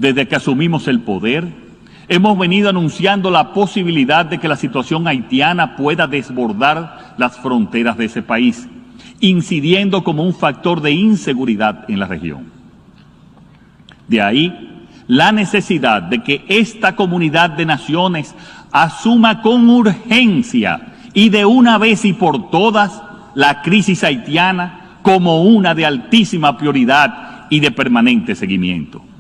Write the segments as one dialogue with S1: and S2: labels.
S1: Desde que asumimos el poder, hemos venido anunciando la posibilidad de que la situación haitiana pueda desbordar las fronteras de ese país, incidiendo como un factor de inseguridad en la región. De ahí la necesidad de que esta comunidad de naciones asuma con urgencia y de una vez y por todas la crisis haitiana como una de altísima prioridad y de permanente seguimiento.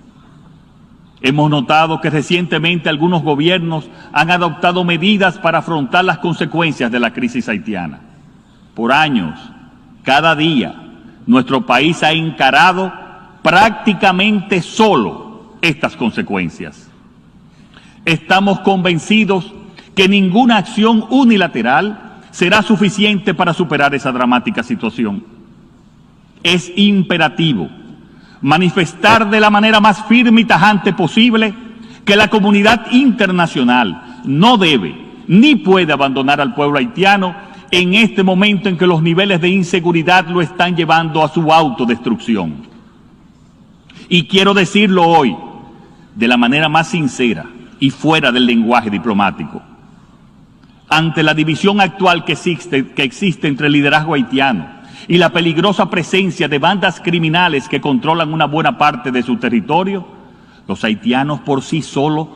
S1: Hemos notado que recientemente algunos gobiernos han adoptado medidas para afrontar las consecuencias de la crisis haitiana. Por años, cada día, nuestro país ha encarado prácticamente solo estas consecuencias. Estamos convencidos que ninguna acción unilateral será suficiente para superar esa dramática situación. Es imperativo manifestar de la manera más firme y tajante posible que la comunidad internacional no debe ni puede abandonar al pueblo haitiano en este momento en que los niveles de inseguridad lo están llevando a su autodestrucción. Y quiero decirlo hoy de la manera más sincera y fuera del lenguaje diplomático. Ante la división actual que existe entre el liderazgo haitiano y la peligrosa presencia de bandas criminales que controlan una buena parte de su territorio, los haitianos por sí solos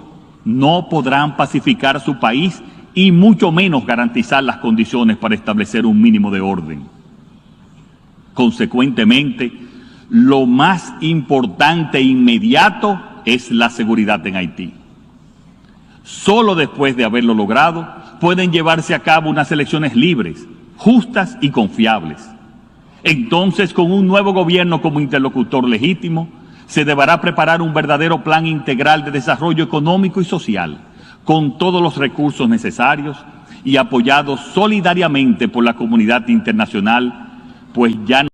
S1: no podrán pacificar su país y mucho menos garantizar las condiciones para establecer un mínimo de orden. Consecuentemente, lo más importante e inmediato es la seguridad en Haití. Solo después de haberlo logrado, pueden llevarse a cabo unas elecciones libres, justas y confiables. Entonces, con un nuevo gobierno como interlocutor legítimo, se deberá preparar un verdadero plan integral de desarrollo económico y social, con todos los recursos necesarios y apoyado solidariamente por la comunidad internacional, pues ya no